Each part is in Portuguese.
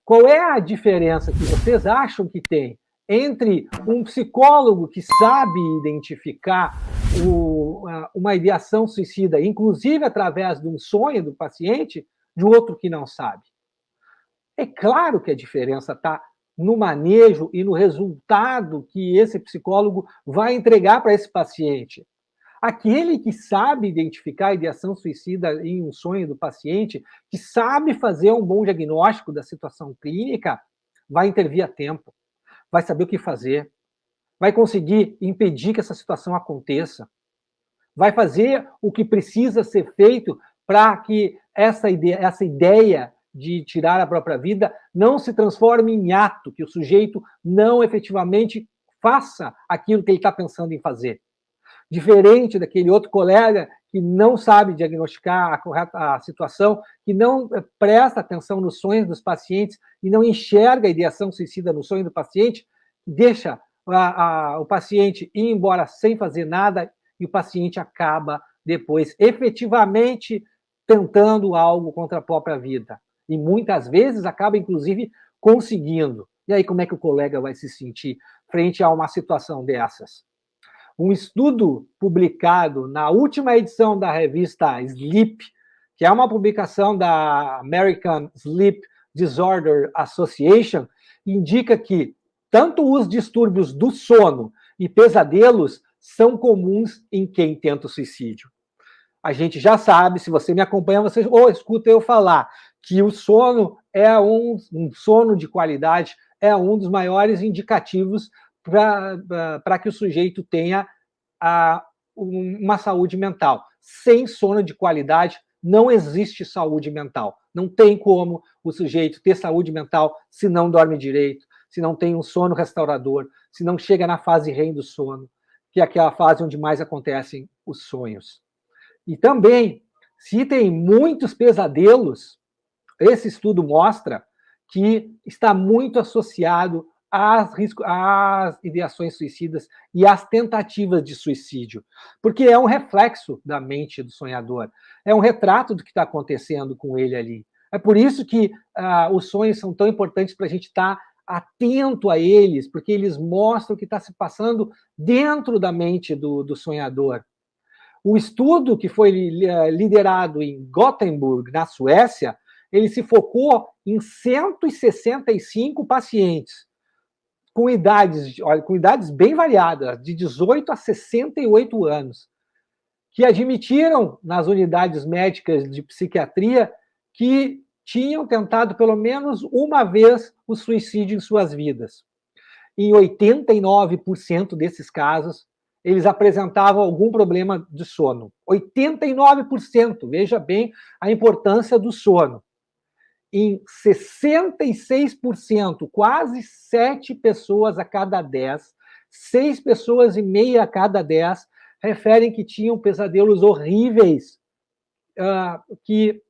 Qual é a diferença que vocês acham que tem entre um psicólogo que sabe identificar uma ideação suicida, inclusive através de um sonho do paciente, de outro que não sabe? É claro que a diferença está no manejo e no resultado que esse psicólogo vai entregar para esse paciente. Aquele que sabe identificar a ideação suicida em um sonho do paciente, que sabe fazer um bom diagnóstico da situação clínica, vai intervir a tempo, vai saber o que fazer, vai conseguir impedir que essa situação aconteça, vai fazer o que precisa ser feito para que essa ideia de tirar a própria vida não se transforme em ato, que o sujeito não efetivamente faça aquilo que ele está pensando em fazer. Diferente daquele outro colega que não sabe diagnosticar a situação, que não presta atenção nos sonhos dos pacientes e não enxerga a ideação suicida no sonho do paciente, deixa o paciente ir embora sem fazer nada e o paciente acaba depois efetivamente tentando algo contra a própria vida. E muitas vezes acaba, inclusive, conseguindo. E aí, como é que o colega vai se sentir frente a uma situação dessas? Um estudo publicado na última edição da revista Sleep, que é uma publicação da American Sleep Disorder Association, indica que tanto os distúrbios do sono e pesadelos são comuns em quem tenta o suicídio. A gente já sabe, se você me acompanha, você escuta eu falar que o sono é um sono de qualidade, é um dos maiores indicativos para que o sujeito tenha uma saúde mental. Sem sono de qualidade, não existe saúde mental. Não tem como o sujeito ter saúde mental se não dorme direito, se não tem um sono restaurador, se não chega na fase REM do sono, que é aquela fase onde mais acontecem os sonhos. E também, se tem muitos pesadelos, esse estudo mostra que está muito associado às ideações suicidas e às tentativas de suicídio, porque é um reflexo da mente do sonhador, é um retrato do que está acontecendo com ele ali. É por isso que os sonhos são tão importantes para a gente estar atento a eles, porque eles mostram o que está se passando dentro da mente do sonhador. O estudo que foi liderado em Gothenburg, na Suécia, ele se focou em 165 pacientes, com idades bem variadas, de 18 a 68 anos, que admitiram nas unidades médicas de psiquiatria que tinham tentado pelo menos uma vez o suicídio em suas vidas. Em 89% desses casos, eles apresentavam algum problema de sono. 89%, veja bem a importância do sono. Em 66%, quase 7 pessoas a cada 10, 6 pessoas e meia a cada 10, referem que tinham pesadelos horríveis que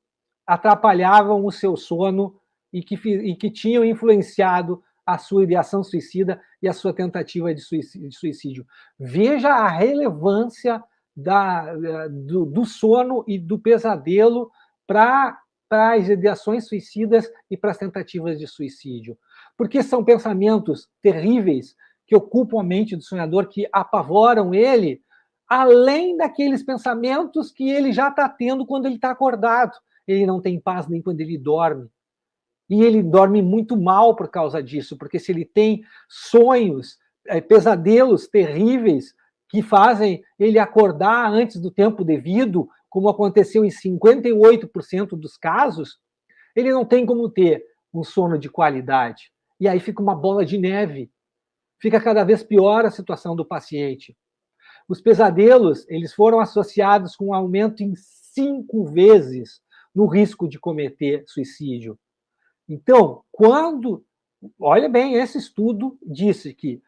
atrapalhavam o seu sono e que tinham influenciado a sua ideação suicida e a sua tentativa de suicídio. Veja a relevância do sono e do pesadelo para as ideações suicidas e para as tentativas de suicídio. Porque são pensamentos terríveis que ocupam a mente do sonhador, que apavoram ele, além daqueles pensamentos que ele já está tendo quando ele está acordado. Ele não tem paz nem quando ele dorme. E ele dorme muito mal por causa disso, porque se ele tem sonhos, pesadelos terríveis que fazem ele acordar antes do tempo devido, como aconteceu em 58% dos casos, ele não tem como ter um sono de qualidade. E aí fica uma bola de neve. Fica cada vez pior a situação do paciente. Os pesadelos, eles foram associados com um aumento em 5 vezes no risco de cometer suicídio. Então, olha bem, esse estudo disse que,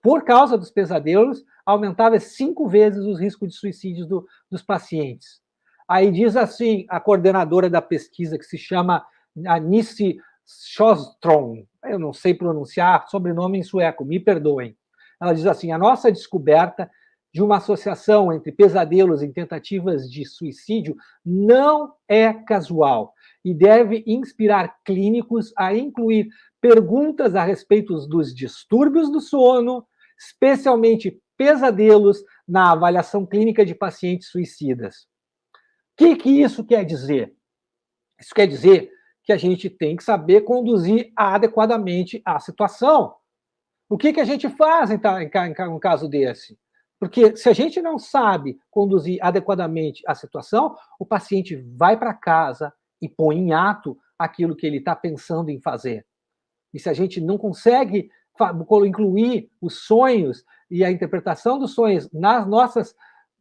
por causa dos pesadelos, aumentava 5 vezes os riscos de suicídio dos pacientes. Aí diz assim, a coordenadora da pesquisa, que se chama Anice Sjöström, eu não sei pronunciar sobrenome em sueco, me perdoem. Ela diz assim, a nossa descoberta de uma associação entre pesadelos e tentativas de suicídio não é casual. e deve inspirar clínicos a incluir perguntas a respeito dos distúrbios do sono, especialmente pesadelos, na avaliação clínica de pacientes suicidas. O que isso quer dizer? Isso quer dizer que a gente tem que saber conduzir adequadamente a situação. O que a gente faz em um caso desse? Porque se a gente não sabe conduzir adequadamente a situação, o paciente vai para casa e põe em ato aquilo que ele está pensando em fazer. E se a gente não consegue incluir os sonhos e a interpretação dos sonhos nas nossas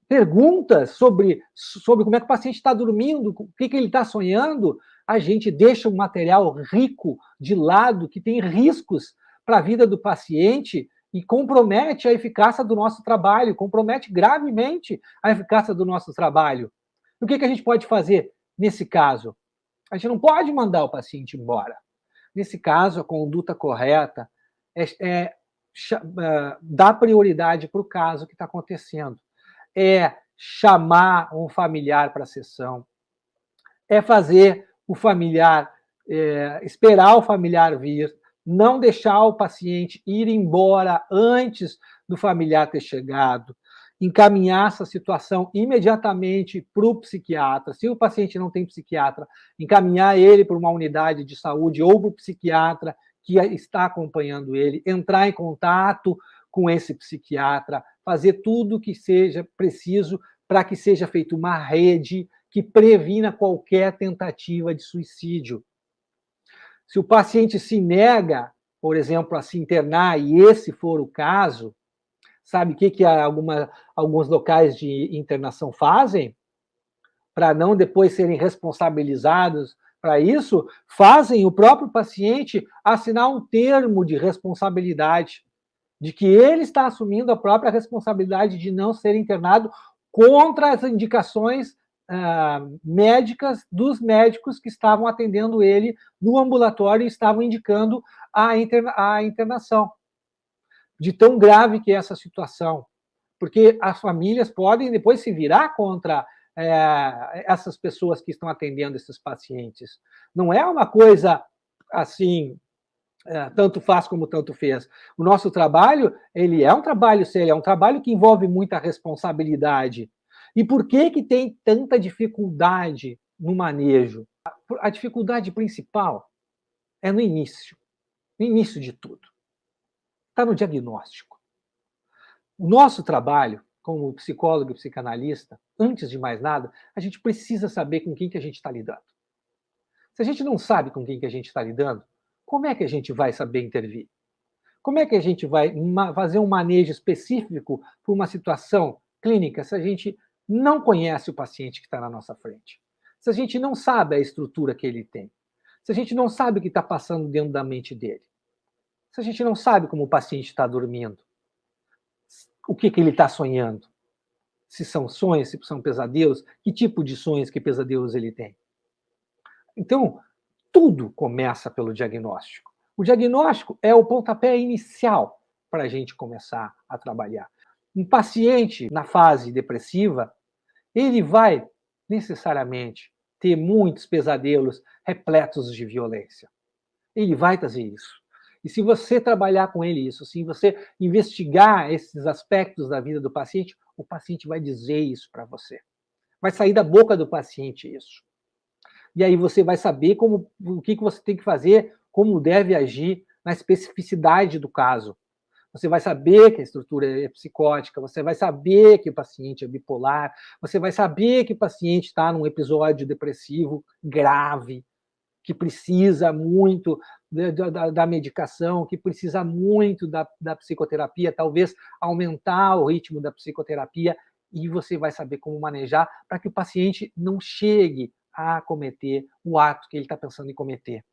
perguntas sobre como é que o paciente está dormindo, o que ele está sonhando, a gente deixa um material rico de lado, que tem riscos para a vida do paciente e compromete a eficácia do nosso trabalho, compromete gravemente a eficácia do nosso trabalho. O que a gente pode fazer nesse caso? A gente não pode mandar o paciente embora. Nesse caso, a conduta correta é dar prioridade para o caso que está acontecendo. É chamar um familiar para a sessão, é fazer o familiar, esperar o familiar vir, não deixar o paciente ir embora antes do familiar ter chegado, encaminhar essa situação imediatamente para o psiquiatra. Se o paciente não tem psiquiatra, encaminhar ele para uma unidade de saúde ou para o psiquiatra que está acompanhando ele, entrar em contato com esse psiquiatra, fazer tudo o que seja preciso para que seja feita uma rede que previna qualquer tentativa de suicídio. Se o paciente se nega, por exemplo, a se internar, e esse for o caso, sabe o que alguns locais de internação fazem? Para não depois serem responsabilizados para isso, fazem o próprio paciente assinar um termo de responsabilidade, de que ele está assumindo a própria responsabilidade de não ser internado contra as indicações médicas dos médicos que estavam atendendo ele no ambulatório e estavam indicando a internação. De tão grave que é essa situação. Porque as famílias podem depois se virar contra essas pessoas que estão atendendo esses pacientes. Não é uma coisa assim, tanto faz como tanto fez. O nosso trabalho, ele é um trabalho sério, é um trabalho que envolve muita responsabilidade. E por que tem tanta dificuldade no manejo? A dificuldade principal é no início de tudo. Está no diagnóstico. O nosso trabalho, como psicólogo e psicanalista, antes de mais nada, a gente precisa saber com quem que a gente está lidando. Se a gente não sabe com quem que a gente está lidando, como é que a gente vai saber intervir? Como é que a gente vai fazer um manejo específico para uma situação clínica se a gente não conhece o paciente que está na nossa frente? Se a gente não sabe a estrutura que ele tem? Se a gente não sabe o que está passando dentro da mente dele? Se a gente não sabe como o paciente está dormindo? O que ele está sonhando? Se são sonhos, se são pesadelos, que tipo de sonhos, que pesadelos ele tem? Então, tudo começa pelo diagnóstico. O diagnóstico é o pontapé inicial para a gente começar a trabalhar. Um paciente na fase depressiva, ele vai necessariamente ter muitos pesadelos repletos de violência. Ele vai trazer isso. E se você trabalhar com ele isso, se você investigar esses aspectos da vida do paciente, o paciente vai dizer isso para você. Vai sair da boca do paciente isso. E aí você vai saber o que você tem que fazer, como deve agir na especificidade do caso. Você vai saber que a estrutura é psicótica, você vai saber que o paciente é bipolar, você vai saber que o paciente está num episódio depressivo grave, que precisa muito da medicação, que precisa muito da psicoterapia, talvez aumentar o ritmo da psicoterapia, e você vai saber como manejar para que o paciente não chegue a cometer o ato que ele está pensando em cometer.